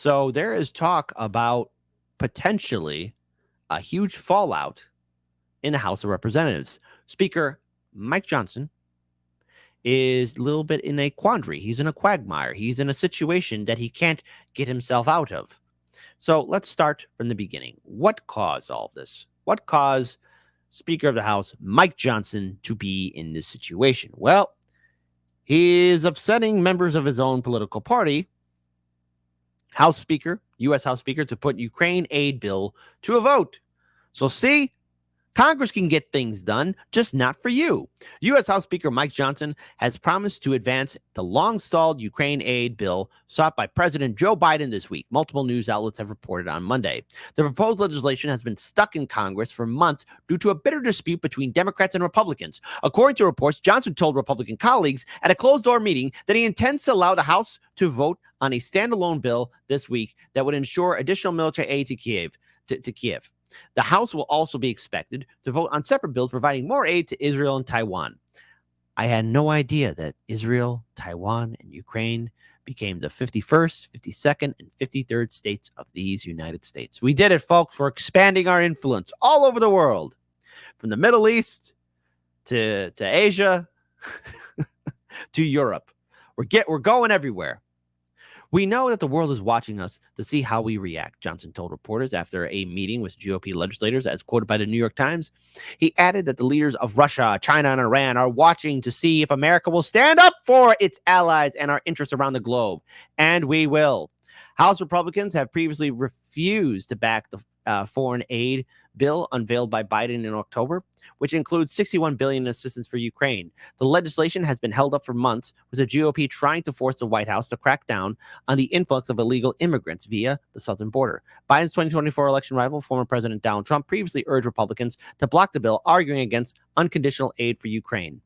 So there is talk about potentially a huge fallout in the House of Representatives. Speaker Mike Johnson is a little bit in a quandary. He's in a quagmire. He's in a situation that he can't get himself out of. So let's start from the beginning. What caused all of this? What caused Speaker of the House Mike Johnson to be in this situation? Well, he is upsetting members of his own political party, House Speaker, U.S. House Speaker, to put Ukraine aid bill to a vote. So see, Congress can get things done, just not for you. U.S. House Speaker Mike Johnson has promised to advance the long-stalled Ukraine aid bill sought by President Joe Biden this week. Multiple news outlets have reported on Monday. The proposed legislation has been stuck in Congress for months due to a bitter dispute between Democrats and Republicans. According to reports, Johnson told Republican colleagues at a closed-door meeting that he intends to allow the House to vote on a standalone bill this week that would ensure additional military aid to Kiev. The House will also be expected to vote on separate bills providing more aid to Israel and Taiwan. I had no idea that Israel, Taiwan, and Ukraine became the 51st, 52nd, and 53rd states of these United States. We did it, folks. We're expanding our influence all over the world, from the Middle East to Asia to Europe. We're going everywhere. We know that the world is watching us to see how we react, Johnson told reporters after a meeting with GOP legislators, as quoted by the New York Times. He added that the leaders of Russia, China, and Iran are watching to see if America will stand up for its allies and our interests around the globe. And we will. House Republicans have previously refused to back the foreign aid bill unveiled by Biden in October, which includes $61 billion in assistance for Ukraine. The legislation has been held up for months, with the GOP trying to force the White House to crack down on the influx of illegal immigrants via the southern border. Biden's 2024 election rival, former President Donald Trump, previously urged Republicans to block the bill, arguing against unconditional aid for Ukraine.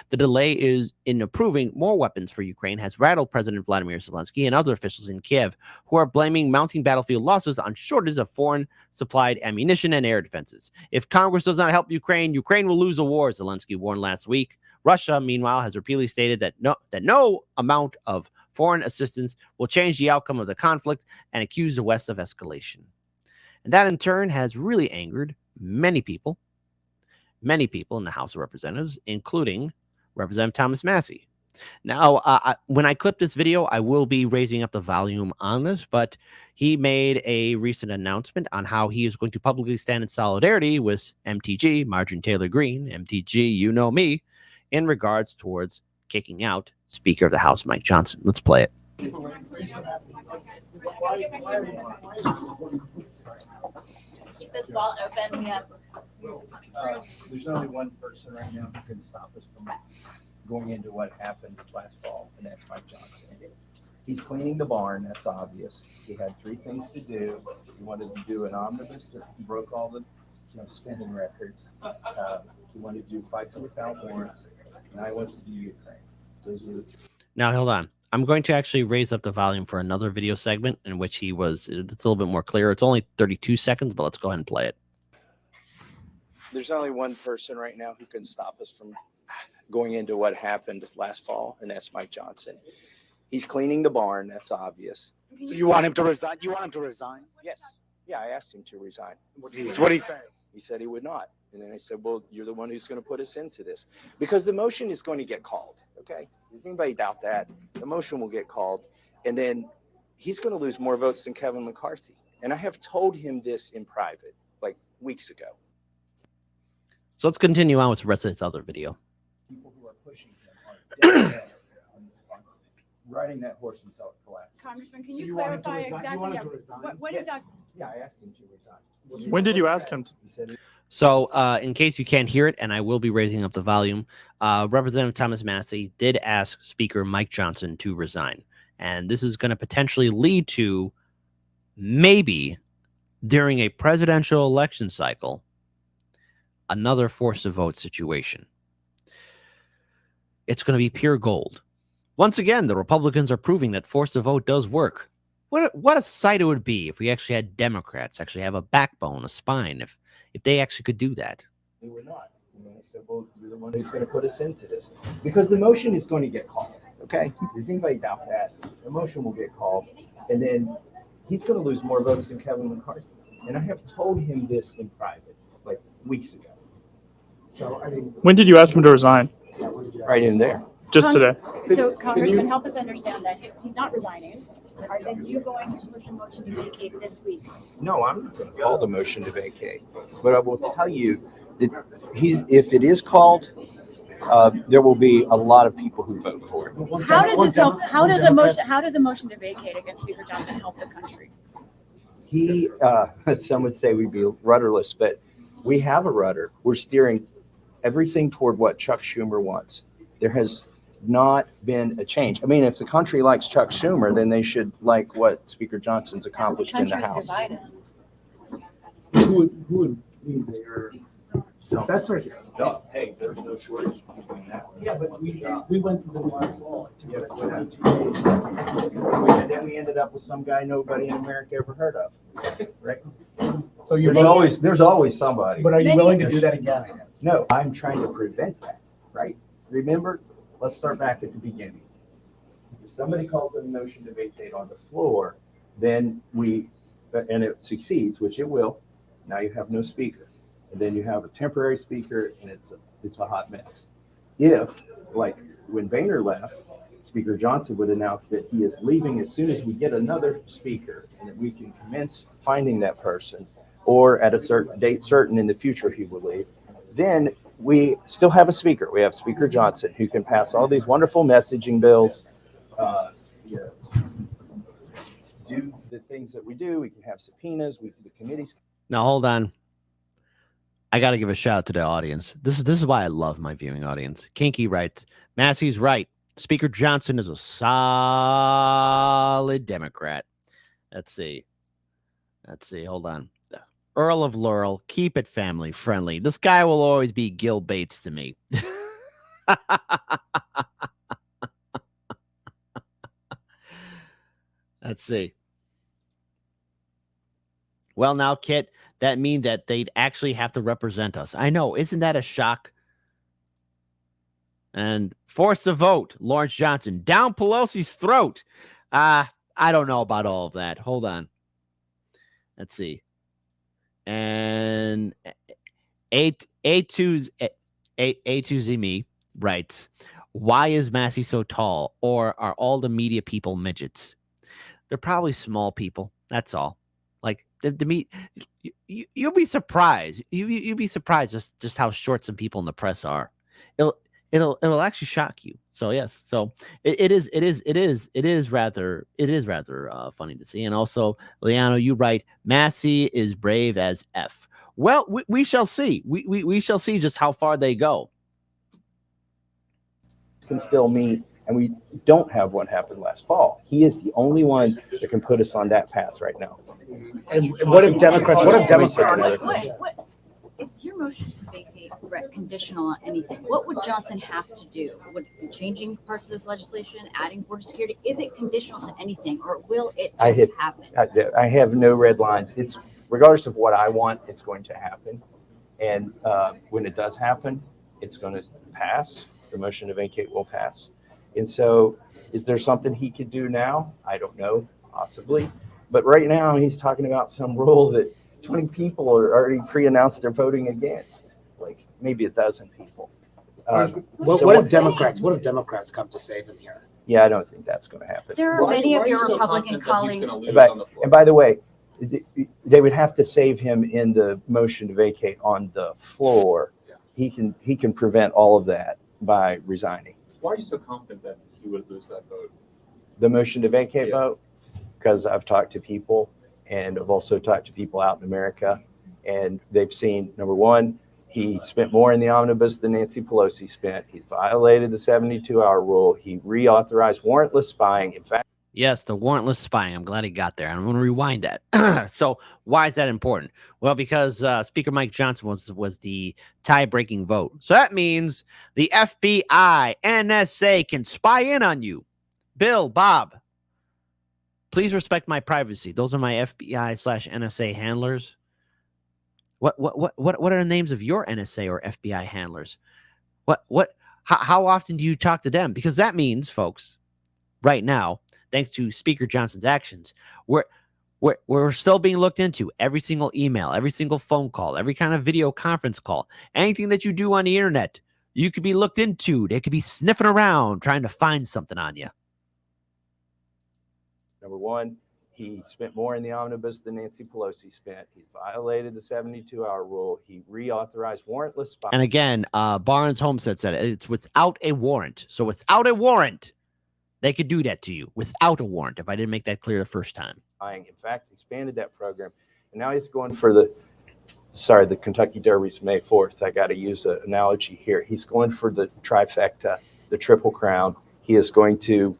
The delay is in approving more weapons for Ukraine has rattled President Vladimir Zelensky and other officials in Kiev, who are blaming mounting battlefield losses on shortages of foreign-supplied ammunition and air defenses. If Congress does not help Ukraine, Ukraine will lose the war, Zelensky warned last week. Russia, meanwhile, has repeatedly stated that no amount of foreign assistance will change the outcome of the conflict and accused the West of escalation. And that, in turn, has really angered many people in the House of Representatives, including Representative Thomas Massie. Now, when I clip this video, I will be raising up the volume on this, but he made a recent announcement on how he is going to publicly stand in solidarity with MTG, Marjorie Taylor Greene, MTG, you know me, in regards towards kicking out Speaker of the House, Mike Johnson. Let's play it. Keep this ball open. Yeah. There's only one person right now who can stop us from going into what happened last fall, and that's Mike Johnson. He's cleaning the barn, that's obvious. He had three things to do. He wanted to do an omnibus that broke all the spending records. He wanted to do FISA without warrants, and I wants to do Ukraine. Those are the three. Now, hold on. I'm going to actually raise up the volume for another video segment in which it's a little bit more clear. It's only 32 seconds, but let's go ahead and play it. There's only one person right now who can stop us from going into what happened last fall, and that's Mike Johnson. He's cleaning the barn, that's obvious. So you want him to resign? You want him to resign? Yes. Yeah, I asked him to resign. What did he say? He said he would not. And then I said, well, you're the one who's going to put us into this. Because the motion is going to get called, okay? Does anybody doubt that? The motion will get called, and then he's going to lose more votes than Kevin McCarthy. And I have told him this in private, like weeks ago. So let's continue on with the rest of this other video. People who are pushing him are dead riding that horse until it collapses. Congressman, can you clarify exactly what Yes. exactly? Yeah, I asked him to resign. When did you ask him? He said So in case you can't hear it, and I will be raising up the volume, Representative Thomas Massie did ask Speaker Mike Johnson to resign. And this is going to potentially lead to maybe during a presidential election cycle, another force of vote situation. It's going to be pure gold. Once again, the Republicans are proving that force of vote does work. What a sight it would be if we actually had Democrats actually have a backbone, a spine, if they actually could do that. they were not. And I said, well, you're the one who's going to put us into this. Because the motion is going to get called, okay? Does anybody doubt that? The motion will get called, and then he's going to lose more votes than Kevin McCarthy. And I have told him this in private, like weeks ago. So, I mean, When did you ask him to resign? Right in there. Just today. So Congressman, help us understand that he's not resigning. Are then you going to push a motion to vacate this week? No, I'm not going to call the motion to vacate. But I will tell you that if it is called, there will be a lot of people who vote for it. How does this help? How does a motion to vacate against Speaker Johnson help the country? Some would say we'd be rudderless, but we have a rudder. We're steering everything toward what Chuck Schumer wants. There has not been a change. I mean, if the country likes Chuck Schumer, then they should like what Speaker Johnson's accomplished in the House. Divided. who would be their successor here? No, hey, there's no shortage between that. Yeah, but we went through this last fall. Yeah, and then we ended up with some guy nobody in America ever heard of, right? So you're There's always somebody. but are you willing to do that again? I guess? No, I'm trying to prevent that, right? Remember, let's start back at the beginning. If somebody calls a motion to vacate on the floor, then and it succeeds, which it will, now you have no speaker. And then you have a temporary speaker, and it's a hot mess. If, like when Boehner left, Speaker Johnson would announce that he is leaving as soon as we get another speaker, and that we can commence finding that person, or at a certain date certain in the future he will leave, then we still have a speaker. We have Speaker Johnson, who can pass all these wonderful messaging bills, do the things that we do. We can have subpoenas. The committees. Now hold on. I got to give a shout out to the audience. This is why I love my viewing audience. Kinky writes, Massey's right. Speaker Johnson is a solid Democrat. Let's see. Hold on. Earl of Laurel, keep it family friendly. This guy will always be Gil Bates to me. Let's see. Well, now, Kit, that means that they'd actually have to represent us. I know. Isn't that a shock? And force the vote, Lawrence Johnson. Down Pelosi's throat. I don't know about all of that. Hold on. Let's see. And A2Z writes, why is Massie so tall? Or are all the media people midgets? They're probably small people. That's all. Like the meat, you'll be surprised. You'll be surprised just how short some people in the press are. It'll actually shock you. So yes, so it is rather funny to see. And also, Leano, you write, Massie is brave as F. Well, we shall see. We shall see just how far they go. Can still meet, and we don't have what happened last fall. He is the only one that can put us on that path right now. And what if Democrats? What is your motion to vacate conditional on anything? What would Johnson have to do? Would it be changing parts of this legislation, adding border security? Is it conditional to anything, or will it just happen? I have no red lines. It's regardless of what I want, it's going to happen. And when it does happen, it's going to pass. The motion to vacate will pass. And so, is there something he could do now? I don't know, possibly. But right now, he's talking about some rule that 20 people are already pre-announced they're voting against, like maybe 12 people. What if Democrats come to save him here? Yeah, I don't think that's going to happen. There are many of your Republican colleagues. And by the way, they would have to save him in the motion to vacate on the floor. He can prevent all of that by resigning. Why are you so confident that he would lose that vote? The motion to vacate vote? Because I've talked to people, and I've also talked to people out in America, and they've seen, number one, he spent more in the omnibus than Nancy Pelosi spent. He's violated the 72-hour rule. He reauthorized warrantless spying. In fact, yes, the warrantless spying. I'm glad he got there. I'm going to rewind that. So why is that important? Well, because Speaker Mike Johnson was the tie-breaking vote. So that means the FBI, NSA can spy in on you. Bill, Bob, please respect my privacy. Those are my FBI/NSA handlers. What are the names of your NSA or FBI handlers? How often do you talk to them? Because that means, folks, right now, thanks to Speaker Johnson's actions, We're still being looked into. Every single email, every single phone call, every kind of video conference call, anything that you do on the internet, you could be looked into. They could be sniffing around trying to find something on you. Number one, he spent more in the omnibus than Nancy Pelosi spent. He violated the 72-hour rule. He reauthorized warrantless. And again, Barnes Homestead said it's without a warrant. So without a warrant, they could do that to you without a warrant. If I didn't make that clear the first time. In fact, expanded that program. And now he's going for the Kentucky Derby's May 4th. I got to use an analogy here. He's going for the trifecta, the Triple Crown. He is going to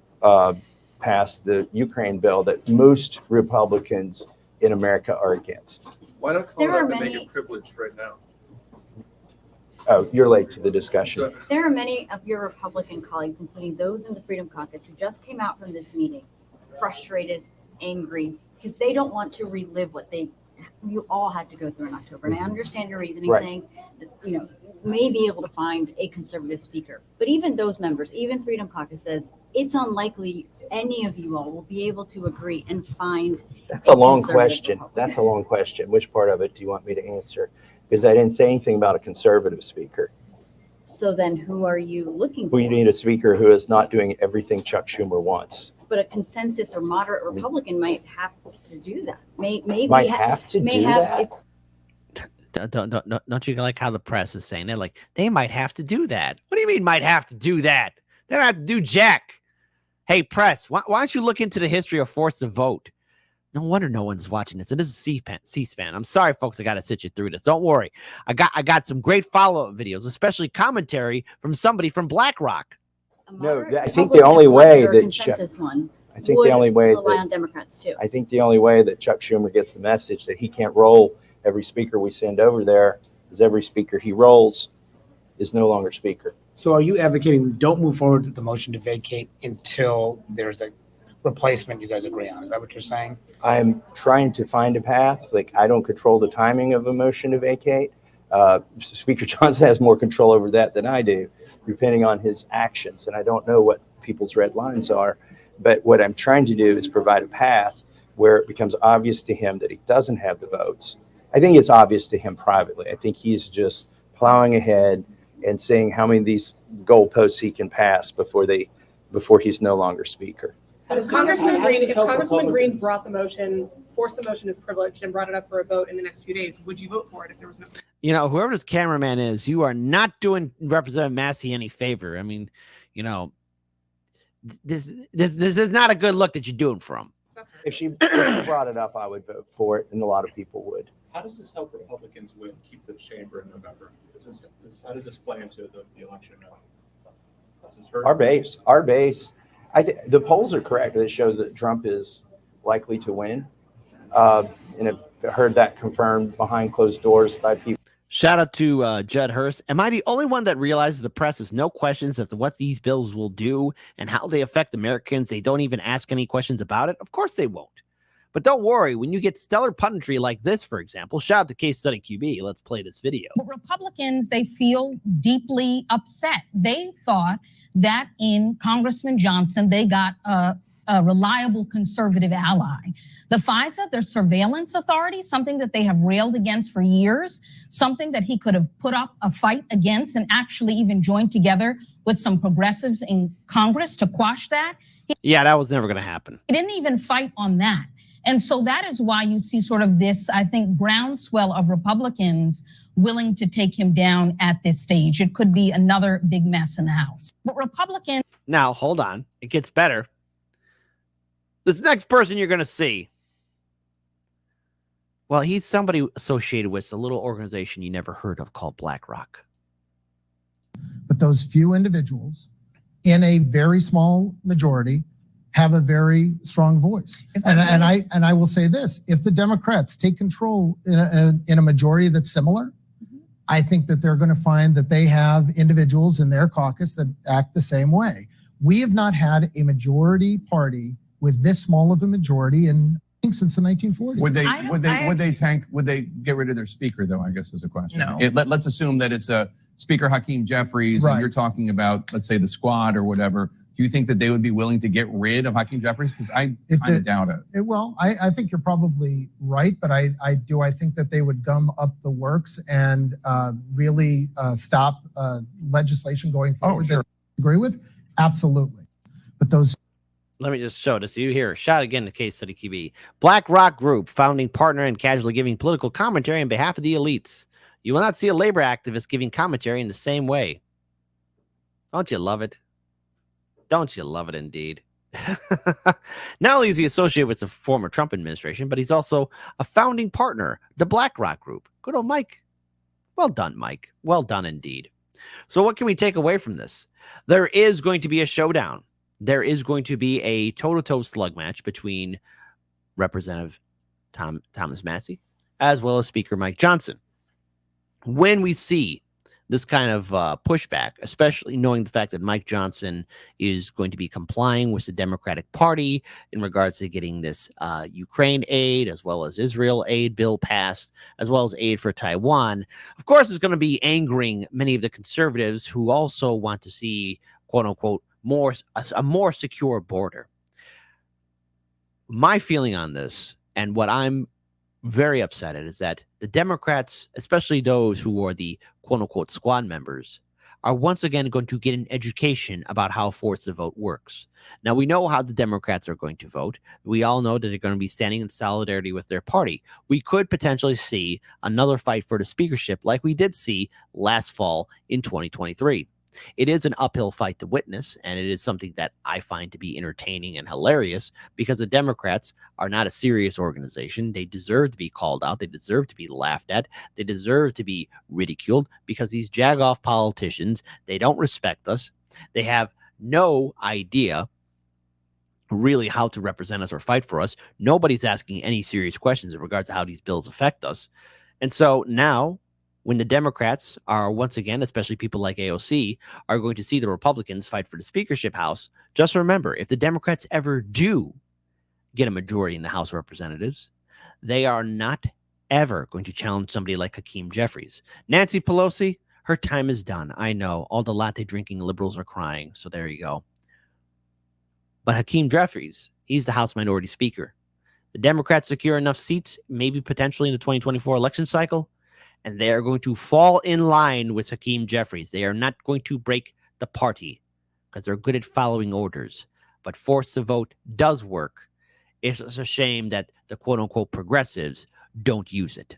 pass the Ukraine bill that most Republicans in America are against. Why not call There it are up and many- make it privileged right now? Oh, you're late to the discussion. There are many of your Republican colleagues, including those in the Freedom Caucus, who just came out from this meeting frustrated, angry, because they don't want to relive what you all had to go through in October. And I understand your reasoning, Right. saying that, you may be able to find a conservative speaker. But even those members, even Freedom Caucus says it's unlikely any of you all will be able to agree and find. That's a long conservative question. Republican. That's a long question. Which part of it do you want me to answer? Because I didn't say anything about a conservative speaker. So then who are you looking for? We need a speaker who is not doing everything Chuck Schumer wants. But a consensus or moderate Republican might have to do that. Maybe Might have to may do have, that? Don't you like how the press is saying that? Like, they might have to do that. What do you mean might have to do that? They don't have to do jack. Hey, press, why don't you look into the history of forced to vote? No wonder no one's watching this. And this is C-SPAN. I'm sorry, folks. I got to sit you through this. Don't worry. I got some great follow-up videos, especially commentary from somebody from BlackRock. a No, moderate I think the Republican only way or a that consensus one I think would the only way rely that on Democrats too. I think the only way that Chuck Schumer gets the message that he can't roll every speaker we send over there is every speaker he rolls is no longer speaker. So are you advocating don't move forward with the motion to vacate until there's a replacement you guys agree on? Is that what you're saying? I'm trying to find a path. Like, I don't control the timing of a motion to vacate. Speaker Johnson has more control over that than I do, depending on his actions. And I don't know what people's red lines are. But what I'm trying to do is provide a path where it becomes obvious to him that he doesn't have the votes. I think it's obvious to him privately. I think he's just plowing ahead and seeing how many of these goalposts he can pass before he's no longer speaker. Congressman Green brought the motion, forced the motion as privileged and brought it up for a vote in the next few days, would you vote for it if there was no? You know, whoever this cameraman is, you are not doing Representative Massie any favor. I mean, you know, this is not a good look that you're doing for him. If she brought it up, I would vote for it, and a lot of people would. How does this help Republicans keep the chamber in November? How does this play into the election now? Does this hurt? Our base. I think the polls are correct. They show that Trump is likely to win. And I've heard that confirmed behind closed doors by people. Shout out to Judd Hurst. Am I the only one that realizes the press has no questions as to what these bills will do and how they affect Americans? They don't even ask any questions about it. Of course they won't. But don't worry, when you get stellar punditry like this, for example, shout out to Case Study QB. Let's play this video. But Republicans, they feel deeply upset. They thought that in Congressman Johnson, they got a reliable conservative ally. The FISA, their surveillance authority, something that they have railed against for years, something that he could have put up a fight against and actually even joined together with some progressives in Congress to quash that. Yeah, that was never going to happen. He didn't even fight on that. And so that is why you see sort of this, I think, groundswell of Republicans willing to take him down at this stage. It could be another big mess in the House. But Republicans... Now, hold on. It gets better. This next person you're going to see, well, he's somebody associated with a little organization you never heard of called BlackRock. But those few individuals in a very small majority have a very strong voice. And I will say this, if the Democrats take control in a majority that's similar, I think that they're going to find that they have individuals in their caucus that act the same way. We have not had a majority party with this small of a majority since the 1940s. Would they get rid of their speaker though, I guess is a question. No. Let's assume that it's a Speaker Hakeem Jeffries and you're talking about, let's say, the squad or whatever. Do you think that they would be willing to get rid of Hakeem Jeffries? Because I It kind of did- doubt it. Well, I think you're probably right, but I think that they would gum up the works and really stop legislation going forward sure. that I agree with? Absolutely. But those Let me just show this. You here. Shout again to Case Study TV. BlackRock Group, founding partner and casually giving political commentary on behalf of the elites. You will not see a labor activist giving commentary in the same way. Don't you love it? Don't you love it indeed? Not only is he associated with the former Trump administration, but he's also a founding partner, the BlackRock Group. Good old Mike. Well done, Mike. Well done indeed. So what can we take away from this? There is going to be a showdown. There is going to be a toe-to-toe slug match between Representative Thomas Massie as well as Speaker Mike Johnson. When we see this kind of pushback, especially knowing the fact that Mike Johnson is going to be complying with the Democratic Party in regards to getting this Ukraine aid as well as Israel aid bill passed, as well as aid for Taiwan, of course, it's going to be angering many of the conservatives who also want to see, quote unquote, a more secure border. My feeling on this, and what I'm very upset at, is that the Democrats, especially those who are the quote unquote squad members, are once again going to get an education about how force the vote works. Now, we know how the Democrats are going to vote. We all know that they're going to be standing in solidarity with their party. We could potentially see another fight for the speakership like we did see last fall in 2023. It is an uphill fight to witness, and it is something that I find to be entertaining and hilarious because the Democrats are not a serious organization. They deserve to be called out. They deserve to be laughed at. They deserve to be ridiculed because these jagoff politicians, they don't respect us. They have no idea really how to represent us or fight for us. Nobody's asking any serious questions in regards to how these bills affect us. And so now, when the Democrats are once again, especially people like AOC, are going to see the Republicans fight for the speakership house, just remember, if the Democrats ever do get a majority in the House of Representatives, they are not ever going to challenge somebody like Hakeem Jeffries. Nancy Pelosi, her time is done. I know all the latte drinking liberals are crying. So there you go. But Hakeem Jeffries, he's the House Minority Speaker. The Democrats secure enough seats, maybe potentially in the 2024 election cycle, and they are going to fall in line with Hakeem Jeffries. They are not going to break the party because they're good at following orders. But force the vote does work. It's a shame that the quote-unquote progressives don't use it.